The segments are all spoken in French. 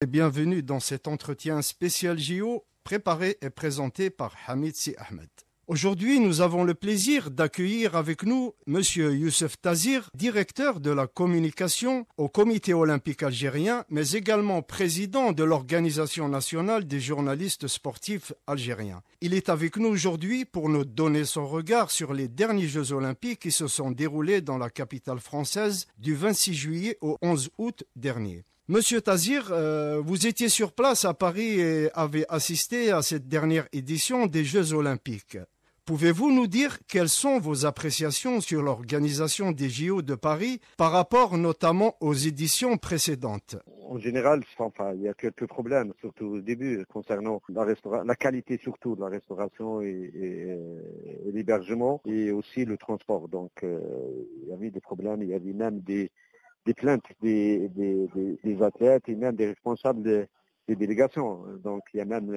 Bienvenue dans cet entretien spécial JO préparé et présenté par Hamid Si Ahmed. Aujourd'hui, nous avons le plaisir d'accueillir avec nous M. Youssef Tazir, directeur de la communication au Comité olympique algérien, mais également président de l'Organisation nationale des journalistes sportifs algériens. Il est avec nous aujourd'hui pour nous donner son regard sur les derniers Jeux olympiques qui se sont déroulés dans la capitale française du 26 juillet au 11 août dernier. Monsieur Tazir, vous étiez sur place à Paris et avez assisté à cette dernière édition des Jeux olympiques. Pouvez-vous nous dire quelles sont vos appréciations sur l'organisation des JO de Paris par rapport notamment aux éditions précédentes? En général, il y a quelques problèmes, surtout au début, concernant la qualité surtout de la restauration et l'hébergement et aussi le transport. Donc, il y avait des problèmes, il y avait même des plaintes des athlètes et même des responsables des délégations. Donc, il y a même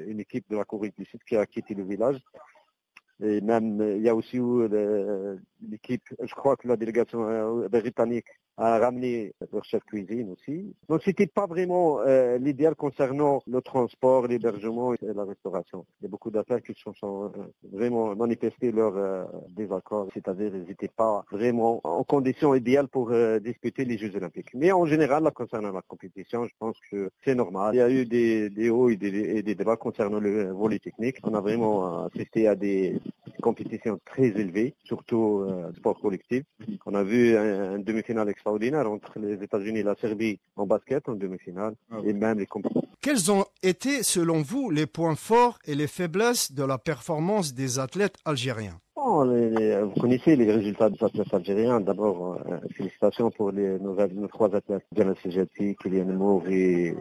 une équipe de la Corée du Sud qui a quitté le village. Et même, il y a aussi l'équipe, je crois que la délégation britannique a ramené leur chef cuisine aussi. Donc, c'était pas vraiment l'idéal concernant le transport, l'hébergement et la restauration. Il y a beaucoup d'athlètes qui sont vraiment manifesté leur désaccord, c'est-à-dire qu'ils n'étaient pas vraiment en condition idéale pour disputer les Jeux olympiques. Mais en général, concernant la compétition, je pense que c'est normal. Il y a eu des hauts et des débats concernant le volley technique. On a vraiment assisté à des compétitions très élevées, surtout sport collectif. On a vu un demi-finale extraordinaire entre les États-Unis et la Serbie en basket en demi-finale et même les compétitions. Quels ont été, selon vous, les points forts et les faiblesses de la performance des athlètes algériens? Vous connaissez les résultats des athlètes algériens. D'abord, félicitations pour nos trois athlètes, Djamel Sejati, Kylian Mour et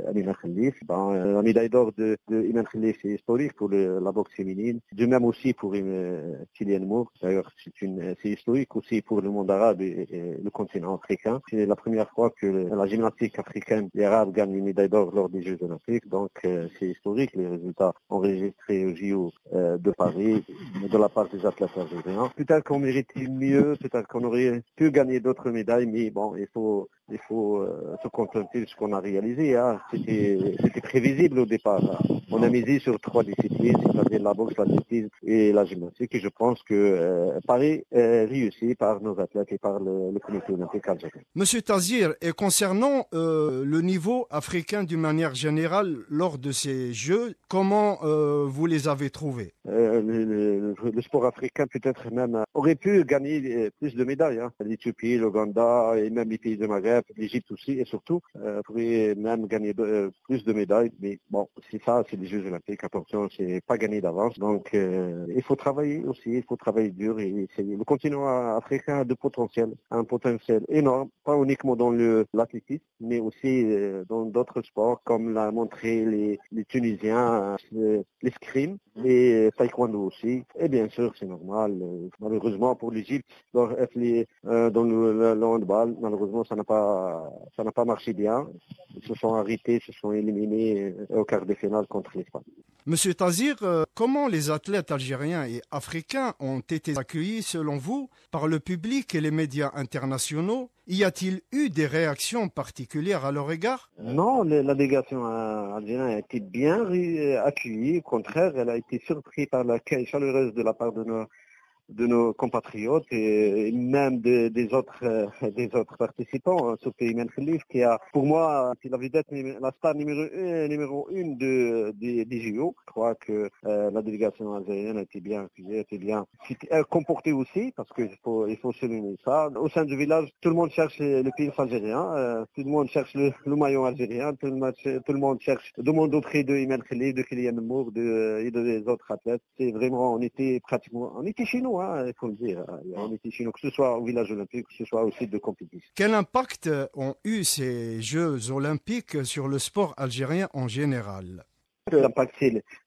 Amina Khalif. La médaille d'or de Iman Khalif est historique pour la boxe féminine. De même aussi pour Kylian Mour. D'ailleurs, c'est historique aussi pour le monde arabe et le continent africain. C'est la première fois que la gymnastique africaine et arabe gagne une médaille d'or lors des Jeux olympiques. Donc, c'est historique les résultats enregistrés au JO de Paris de la part des athlètes algériens. Peut-être qu'on méritait mieux, peut-être qu'on aurait pu gagner d'autres médailles, mais bon, il faut se contenter de ce qu'on a réalisé. Hein. C'était prévisible au départ. On a misé sur trois disciplines, c'est-à-dire la boxe, l'athlétisme et la gymnastique. Et je pense que Paris est réussi par nos athlètes et par le comité olympique algérien. Monsieur Tazir, et concernant le niveau africain d'une manière générale lors de ces Jeux, comment vous les avez trouvés? Le sport africain peut-être même aurait pu gagner plus de médailles. Hein. L'Éthiopie, l'Ouganda et même les pays de Maghreb, l'Égypte aussi et surtout pourraient même gagner plus de médailles. Mais bon, c'est ça, c'est les Jeux olympiques. Attention, c'est pas gagné d'avance. Donc il faut travailler aussi, il faut travailler dur et essayer. Le continent africain a un potentiel énorme, pas uniquement dans l'athlétisme, mais aussi dans d'autres sports comme l'a montré les Tunisiens, l'escrime et taekwondo aussi. Et bien sûr, c'est normal. Malheureusement pour l'Égypte, dans le handball, malheureusement, ça n'a pas marché bien. Ils se sont arrêtés, se sont éliminés au quart de finale contre l'Espagne. Monsieur Tazir, comment les athlètes algériens et africains ont été accueillis selon vous par le public et les médias internationaux? Y a-t-il eu des réactions particulières à leur égard? Non, la délégation algérienne a été bien accueillie. Au contraire, elle a été surprise par l'accueil chaleureux de la part de nos compatriotes et même des autres participants, surtout Iman Khalif, qui a, pour moi, c'est la vedette, la star numéro une des JO. Je crois que la délégation algérienne a été bien accueillie, était bien comportée aussi, parce qu'il faut souligner ça. Au sein du village, tout le monde cherche le pays algérien, tout le monde cherche le maillot algérien, tout le monde demande auprès de Iman Khalif, de Kylian Mour et des autres athlètes. C'est vraiment, on était chez nous. Il faut le dire. On était chez nous, que ce soit au village olympique, que ce soit au site de compétition. Quel impact ont eu ces Jeux olympiques sur le sport algérien en général? L'impact,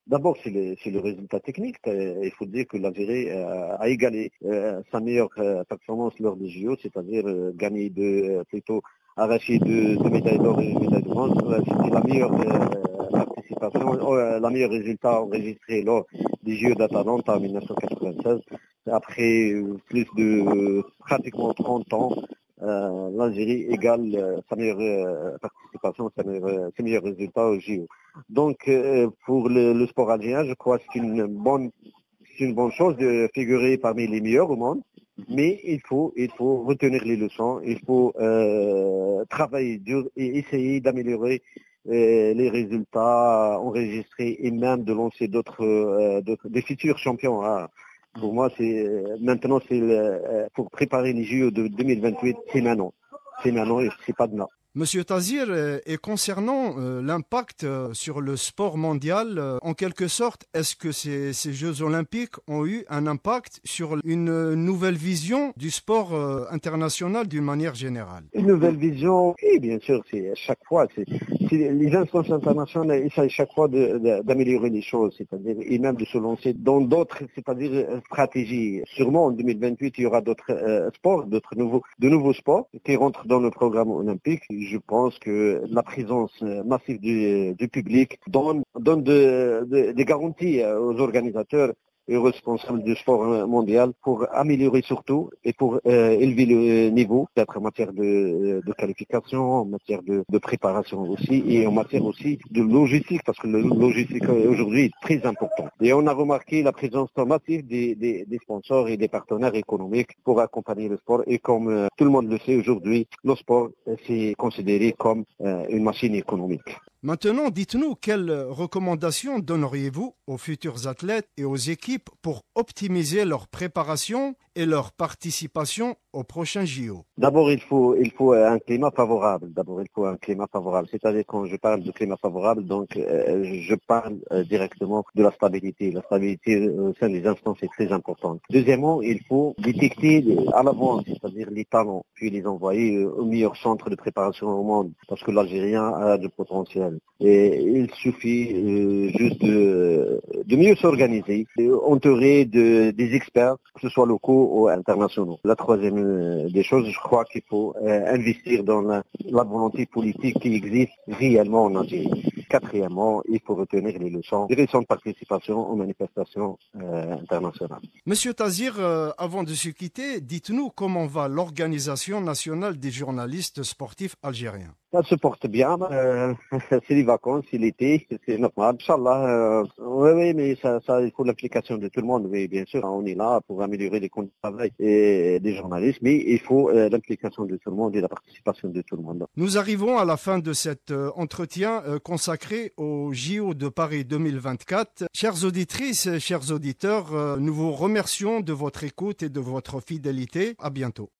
d'abord, c'est le résultat technique. Il faut dire que l'Algérie a égalé sa meilleure performance lors des JO, c'est-à-dire gagner plutôt arracher deux médailles d'or et une médaille de bronze. C'était la meilleure participation, la meilleure résultat enregistré lors des Jeux d'Atalanta en 1996. Après plus de pratiquement 30 ans, l'Algérie égale sa meilleure participation. participation, ses meilleurs résultats au JO. Donc, pour le sport algérien, je crois que c'est une bonne chose de figurer parmi les meilleurs au monde. Mais il faut retenir les leçons, il faut travailler dur et essayer d'améliorer les résultats enregistrés et même de lancer des futurs champions. Hein. Pour moi, maintenant, pour préparer les JO de 2028, c'est maintenant. C'est maintenant et c'est pas demain. Monsieur Tazir, et concernant l'impact sur le sport mondial, en quelque sorte, est-ce que ces Jeux olympiques ont eu un impact sur une nouvelle vision du sport international d'une manière générale? Une nouvelle vision, oui, bien sûr, c'est à chaque fois, les instances internationales essayent chaque fois d'améliorer les choses, c'est-à-dire, et même de se lancer dans d'autres, c'est-à-dire stratégies. Sûrement, en 2028, il y aura d'autres sports, de nouveaux sports qui rentrent dans le programme olympique. Je pense que la présence massive du public donne des garanties aux organisateurs et aux responsables du sport mondial pour améliorer surtout et pour élever le niveau, peut-être en matière de qualification, en matière de préparation aussi et en matière aussi de logistique, parce que le logistique aujourd'hui est très important. Et on a remarqué la présence massive des sponsors et des partenaires économiques pour accompagner le sport. Et comme tout le monde le sait aujourd'hui, le sport c'est considéré comme une machine économique. Maintenant, dites-nous quelles recommandations donneriez-vous aux futurs athlètes et aux équipes pour optimiser leur préparation et leur participation aux prochains JO? D'abord, il faut un climat favorable. C'est-à-dire quand je parle de climat favorable, donc je parle directement de la stabilité. La stabilité au sein des instances est très importante. Deuxièmement, il faut détecter à l'avance, c'est-à-dire les talents, puis les envoyer au meilleur centre de préparation au monde, parce que l'Algérien a du potentiel. Et il suffit juste de mieux s'organiser, entourer des experts, que ce soit locaux ou internationaux. La troisième des choses, je crois qu'il faut investir dans la volonté politique qui existe réellement en Algérie. Quatrièmement, il faut retenir les leçons des récentes participations aux manifestations internationales. Monsieur Tazir, avant de se quitter, dites-nous comment va l'Organisation nationale des journalistes sportifs algériens. Ça se porte bien, c'est les vacances, c'est l'été, c'est normal. Inch'Allah, oui, mais ça, il faut l'implication de tout le monde. Oui, bien sûr, on est là pour améliorer les conditions de travail des journalistes, mais il faut l'implication de tout le monde et la participation de tout le monde. Nous arrivons à la fin de cet entretien consacré au JO de Paris 2024. Chères auditrices, chers auditeurs, nous vous remercions de votre écoute et de votre fidélité. À bientôt.